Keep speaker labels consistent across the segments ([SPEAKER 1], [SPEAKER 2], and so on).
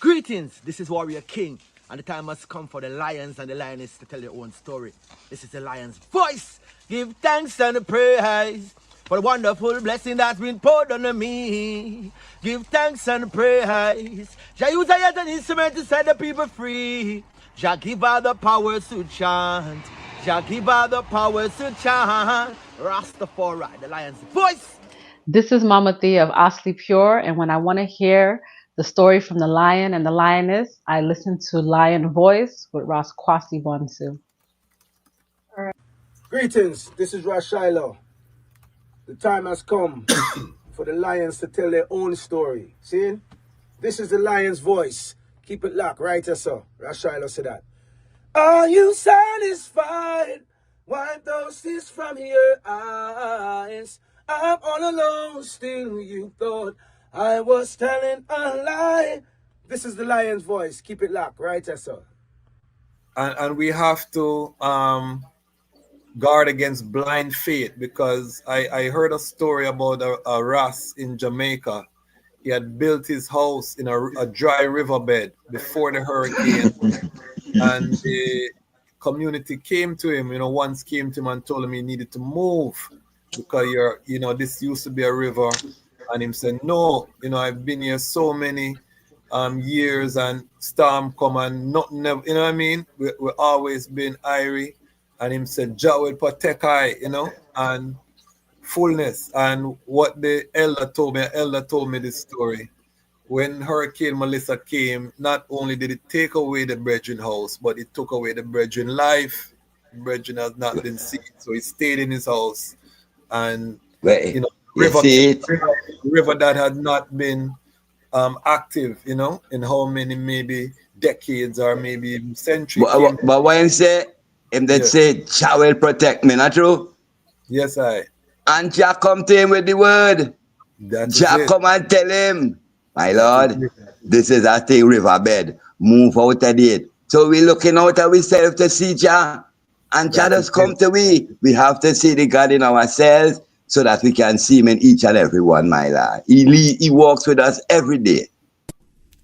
[SPEAKER 1] Greetings, this is Warrior King, and the time has come for the lions and the lioness to tell their own story. This is the lion's voice. Give thanks and praise for the wonderful blessing that's been poured on me. Give thanks and praise. Jah use I as an instrument to set the people free. Jah give her the power to chant. Jah give her the power to chant. Ras Tafari, the lion's voice.
[SPEAKER 2] This is Mama Thea of Asli Pure, and when I want to hear the story from the lion and the lioness, I listen to Lion Voice with Ras Kwasi Bonsu.
[SPEAKER 3] Greetings, this is Ras Shiloh. The time has come for the lions to tell their own story. See? This is the lion's voice. Keep it locked, right, sir? Ras Shiloh said that. Are you satisfied? Wipe those tears from your eyes. I'm all alone, still you thought I was telling a lie. This is the lion's voice. Keep it locked, right, sir?
[SPEAKER 4] And we have to guard against blind faith, because I heard a story about a Ras in Jamaica. He had built his house in a dry riverbed before the hurricane, and the community came to him, once came to him and told him he needed to move because this used to be a river. And him said, no, I've been here so many years and storm come and nothing, you know what I mean? We always been airy. And him said, Jah will protect I, and fullness. And what the elder told me this story. When Hurricane Melissa came, not only did it take away the brethren house, but it took away the brethren life. The brethren has not been seen, so he stayed in his house. And, river that had not been active, in how many maybe decades or maybe even centuries.
[SPEAKER 5] But when him say, say, Jah will protect me, not true?
[SPEAKER 4] Yes, I.
[SPEAKER 5] And Jah come to him with the word. Jah come and tell him, my Lord, this is a thing riverbed. Move out of it. So we're looking out of ourselves to see Jah. And Jah does come to we. We have to see the God in ourselves so that we can see him in each and every one, my Lord. He walks with us every day.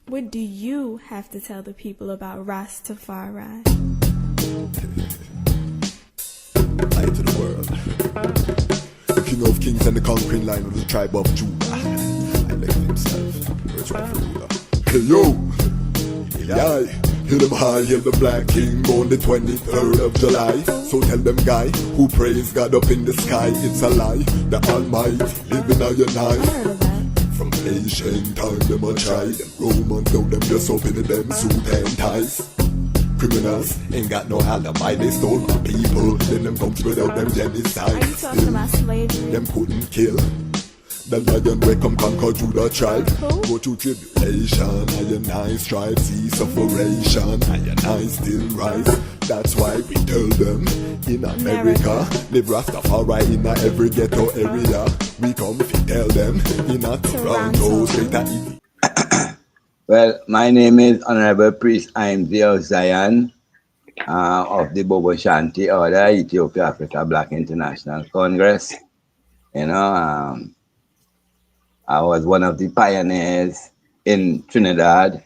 [SPEAKER 6] What do you have to tell the people about Ras Tafari?
[SPEAKER 7] Light to the world. King of kings and the conquering line of the tribe of Judah. I left himself. Where's my ruler? Hey yo! Yeah. Hear them high, hear the black king on the 23rd of July. So tell them guy who praise God up in the sky, it's a lie. The Almighty living on your night. From ancient time them a try. Them Romans know them just open them suit and ties. Criminals ain't got no alibi, they stole my people. Then them come without them genocide.
[SPEAKER 6] Are you talking about slavery?
[SPEAKER 7] Them couldn't kill. The lion will come conquer Judah tribe. Go to tribulation, I strive, see sufferation, I still rise. That's why we tell them in America, live Rastafari in every ghetto area. We come to tell them in a Toronto, straight at Italy.
[SPEAKER 5] Well, my name is Honorable Priest Imsley of Zion of the Bobo Shanti Order, Ethiopia Africa Black International Congress. I was one of the pioneers in Trinidad,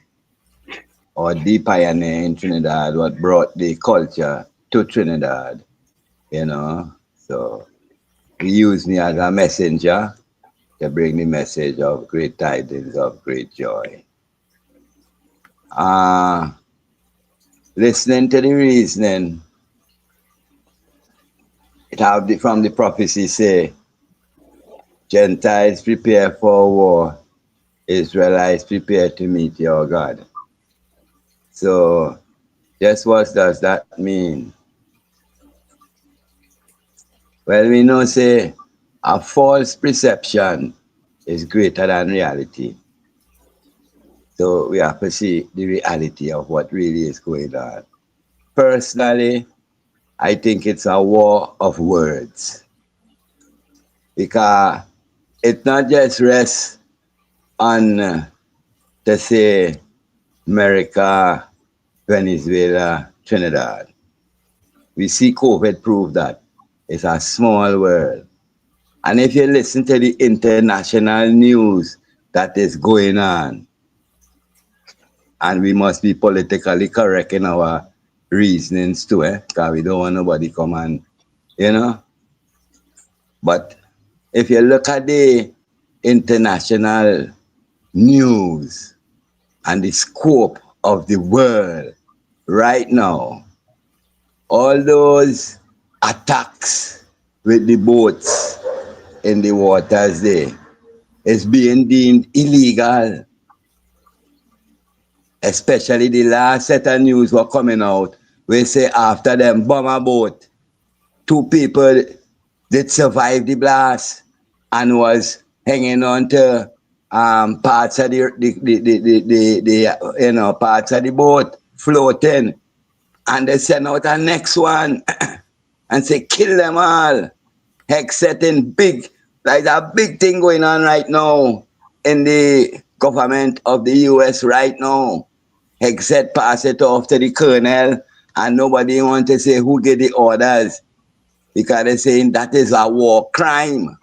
[SPEAKER 5] or the pioneer in Trinidad, what brought the culture to Trinidad, So he used me as a messenger to bring the message of great tidings of great joy. Listening to the reasoning, it have from the prophecy say, Gentiles prepare for war, Israelites prepare to meet your God. So, just what does that mean? Well, we know, say, a false perception is greater than reality. So, we have to see the reality of what really is going on. Personally, I think it's a war of words. Because it not just rests on, to say, America, Venezuela, Trinidad. We see COVID prove that. It's a small world. And if you listen to the international news that is going on, And we must be politically correct in our reasonings too, because we don't want nobody come and, you know. But if you look at the international news and the scope of the world right now, all those attacks with the boats in the waters there is being deemed illegal. Especially the last set of news were coming out, we say after them bomb a boat, 2 people did survive the blast and was hanging on to parts of the parts of the boat floating, and they send out a next one and say kill them all. Hex setting big, like a big thing going on right now in the government of the US right now. Hex set pass it off to the colonel, and nobody want to say who get the orders, because they're saying that is a war crime.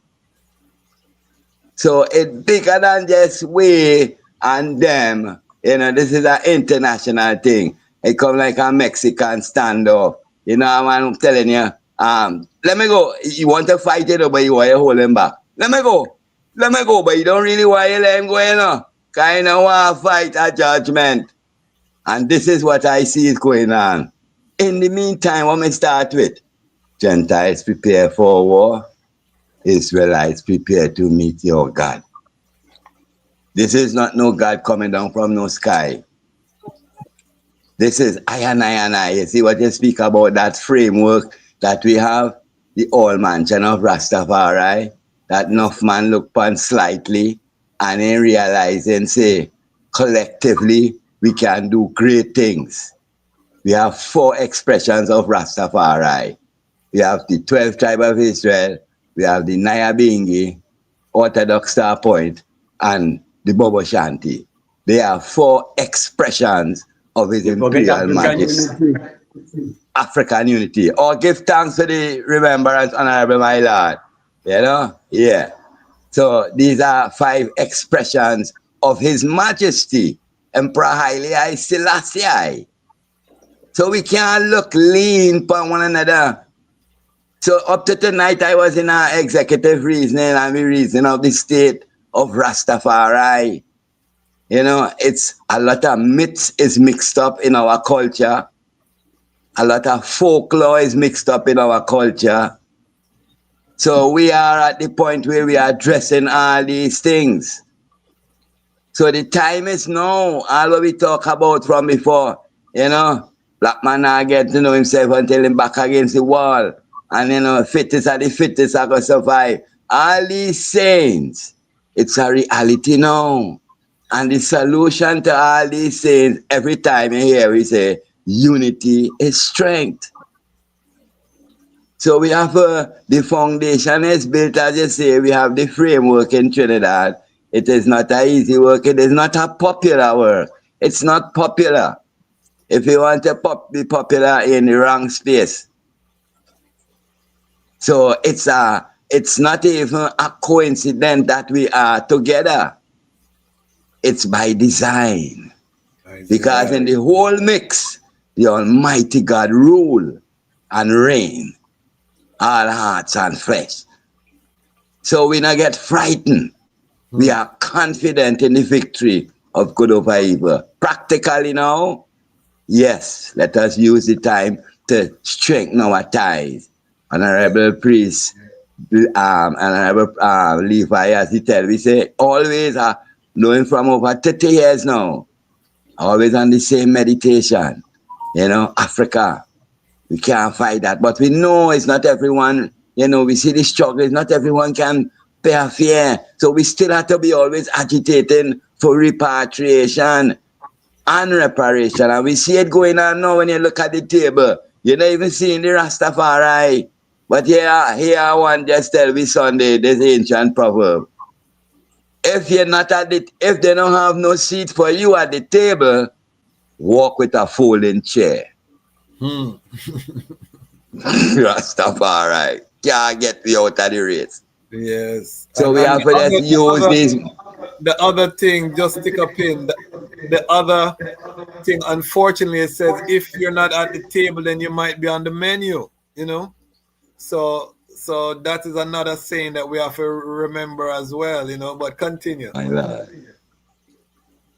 [SPEAKER 5] So it's bigger than just we and them. You know, this is an international thing. It come like a Mexican standoff. You know, I'm telling you, let me go. You want to fight it, but you want to hold him back. Let me go, but you don't really want to let him go, you know. Kind of want to fight a judgment. And this is what I see is going on. In the meantime, what me start with? Gentiles prepare for war. Israelites prepare to meet your God. This is not no God coming down from no sky. This is I and I. You see what you speak about, that framework that we have, the old mansion of Ras Tafari, that enough man look upon slightly and then realize and say, collectively, we can do great things. We have 4 expressions of Ras Tafari. We have the 12th tribe of Israel, we have the Nyabingi, Orthodox Star Point, and the Bobo Shanti. They are 4 expressions of His Imperial Majesty. African unity. Or give thanks for the remembrance, Honorable my Lord. You know? Yeah. So these are 5 expressions of His Majesty, Emperor Haile Selassie. So we can't look lean upon one another. So up to tonight, I was in our executive reasoning and we reason of the state of Ras Tafari. You know, it's a lot of myths is mixed up in our culture. A lot of folklore is mixed up in our culture. So we are at the point where we are addressing all these things. So the time is now. All what we talk about from before, you know, black man not get to know himself until him back against the wall. And you know, fittest are the fittest are going to survive. All these sayings, it's a reality now. And the solution to all these sayings, every time you hear we say, unity is strength. So we have the foundation is built, as you say, we have the framework in Trinidad. It is not an easy work. It is not a popular work. It's not popular. If you want to be popular in the wrong space. So it's not even a coincidence that we are together. It's by design. Because in the whole mix, the Almighty God rule and reign all hearts and flesh. So we not get frightened. We are confident in the victory of good over evil. Practically now, yes, let us use the time to strengthen our ties. Honorable priest, Honorable Levi, as he tell, we say, always knowing from over 30 years now, always on the same meditation. You know, Africa, we can't fight that. But we know it's not everyone, you know, we see the struggle, not everyone can pay a fare. So we still have to be always agitating for repatriation and reparation. And we see it going on now when you look at the table. You're not even seeing the Rastafari. But here I want just tell me Sunday, this ancient proverb. If you're not at it, if they don't have no seat for you at the table, walk with a folding chair. Rastafari can't get me out of the race.
[SPEAKER 4] Yes.
[SPEAKER 5] So we have to use these.
[SPEAKER 4] The other thing, just stick a pin. The other thing, unfortunately, it says if you're not at the table, then you might be on the menu, you know. So that is another saying that we have to remember as well, you know. But continue.
[SPEAKER 5] My Lord.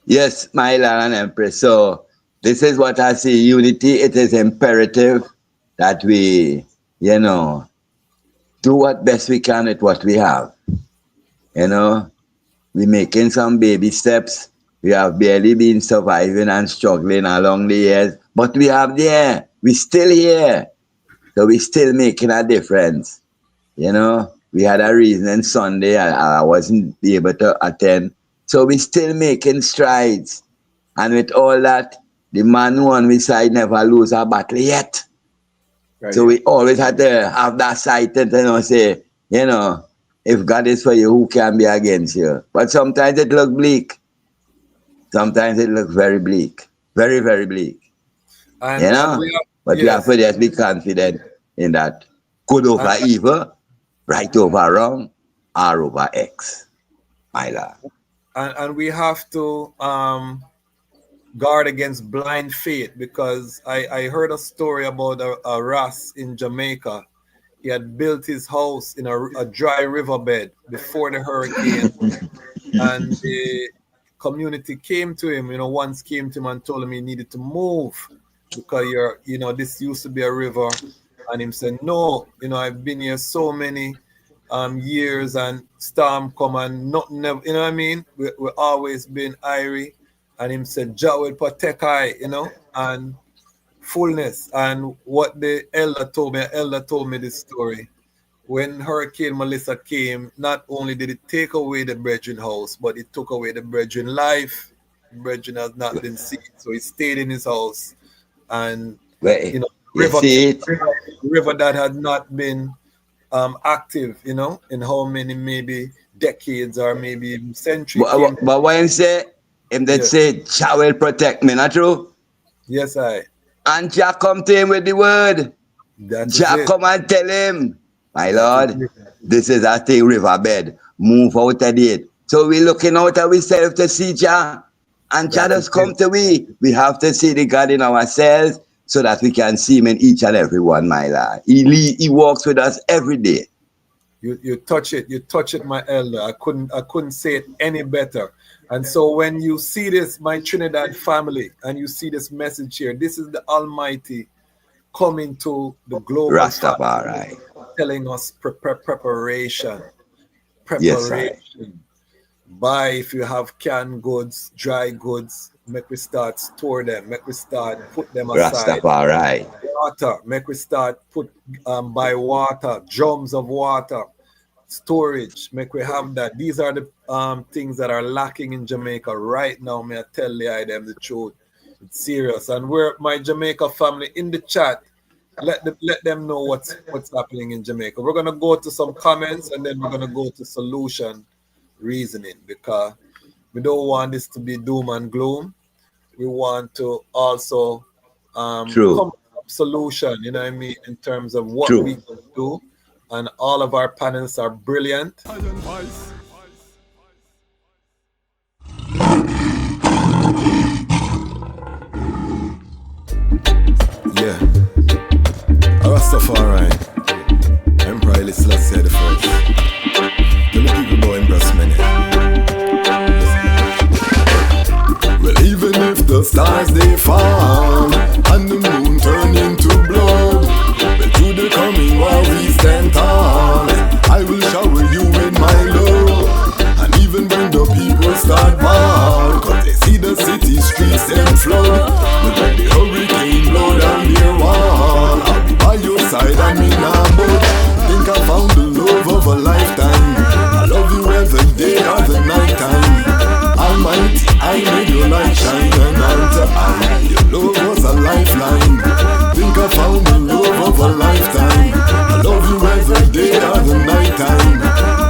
[SPEAKER 5] Yes, my Lord and Empress. So this is what I see. Unity, it is imperative that we, you know, do what best we can with what we have. You know, we're making some baby steps. We have barely been surviving and struggling along the years, but we have there. We're still here. So we're still making a difference. You know, we had a reason on Sunday I wasn't able to attend. So we're still making strides. And with all that, the man who on we side never lose a battle yet. Right. So we always have to have that sight and, you know, say, you know, if God is for you, who can be against you? But sometimes it looks bleak. Sometimes it looks very bleak. Very, very bleak. And, you know? We have to just be confident in that good over evil, right over wrong, R over X. My Lord.
[SPEAKER 4] And we have to guard against blind faith, because I heard a story about a Ras in Jamaica. He had built his house in a dry riverbed before the hurricane. And the community came to him, you know, once came to him and told him he needed to move because this used to be a river. And him said, no, you know, I've been here so many years and storm come and nothing, you know what I mean? We always been airy. And him said, Jah will protect I, you know, and fullness. And what the elder told me this story. When Hurricane Melissa came, not only did it take away the brethren house, but it took away the brethren life. The brethren has not been seen, so he stayed in his house. And, you know, river that had not been active, you know, in how many maybe decades or maybe even centuries.
[SPEAKER 5] But when him say, say, Jah will protect me, not true?
[SPEAKER 4] Yes, I.
[SPEAKER 5] And Jah come to him with the word. Jah come and tell him, my Lord, this is a thing riverbed. Move out of it. So we're looking out of ourselves to see Jah. And Jah does come to we. We have to see the God in ourselves so that we can see him in each and every one, my Lord. He walks with us every day.
[SPEAKER 4] You touch it, my elder. I couldn't say it any better. And so when you see this, my Trinidad family, and you see this message here, this is the Almighty coming to the global
[SPEAKER 5] Ras Tafari,
[SPEAKER 4] telling us preparation.
[SPEAKER 5] Yes,
[SPEAKER 4] Buy if you have canned goods, dry goods, make we start store them, make we start put them aside.
[SPEAKER 5] Rastafari.
[SPEAKER 4] Water, make we start buy water, drums of water, storage, make we have that. These are the things that are lacking in Jamaica right now. May I tell them the truth? It's serious. And we're my Jamaica family in the chat. Let them know what's happening in Jamaica. We're gonna go to some comments and then we're gonna go to solution reasoning, because we don't want this to be doom and gloom. We want to also come up with a solution, you know what I mean, in terms of what we can do. And all of our panels are brilliant.
[SPEAKER 7] Yeah. Ras Tafari, Empress Ferkete the first. Tell the people about Empress Ferkete. Well, even if the stars they fall and the moon turn into blood, well, to the coming war we stand tall. I will shower you with my love. And even when the people start war, cause they see the city streets them flood. But when the hurricane blow down their wall, I'll be by your side and me now but think I found the love of a lifetime. I love you every day or the night time. Almighty, I made your light shine and unto I. Your love was a lifeline. Think I found the love of a lifetime. I love you every day or the night time.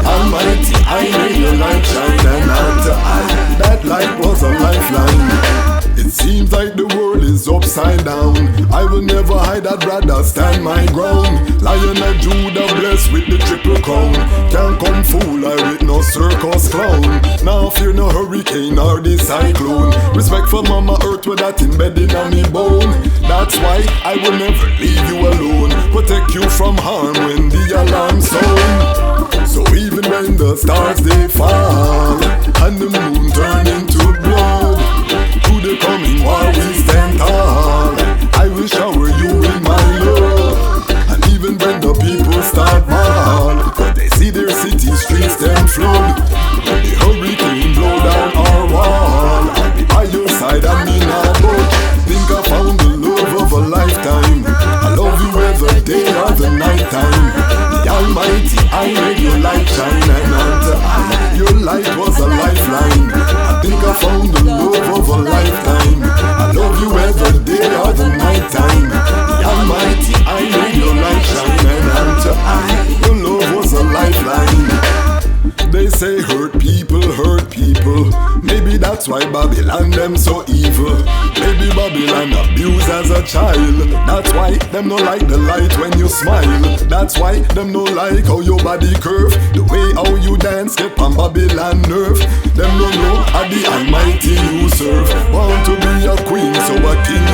[SPEAKER 7] Almighty, I made your light shine and unto I. That light was a lifeline. It seems like the world is upside down. I will never hide, I'd rather stand my ground. Lion of Judah blessed with the triple crown. Can't come fool I with no circus clown. Now fear no hurricane or the cyclone. Respect for Mama Earth with that embedded on me bone. That's why I will never leave you alone. Protect you from harm when the alarm sound. So even when the stars they fall and the moon turn into blood, to the coming war we stand tall. I will shower you with my love. And even when the people start mal, but they see their city streets them flood, when the hurricane blow down our wall, I'll be by your side and me now both. Think I found the love of a lifetime. I love you every day or the night time. The Almighty, I made your light shine, and unto I, your light was a lifeline. I think I found the love of a lifetime. I love you every day or the night time. The Almighty, I made your light shine, and unto I, your love was a lifeline. They say hurt people, maybe that's why Babylon them so evil. Maybe Babylon abused as a child. That's why them no like the light when you smile. That's why them no like how your body curve. The way how you dance get on Babylon nerve. Them no know how the Almighty you serve. Want to be a queen so a king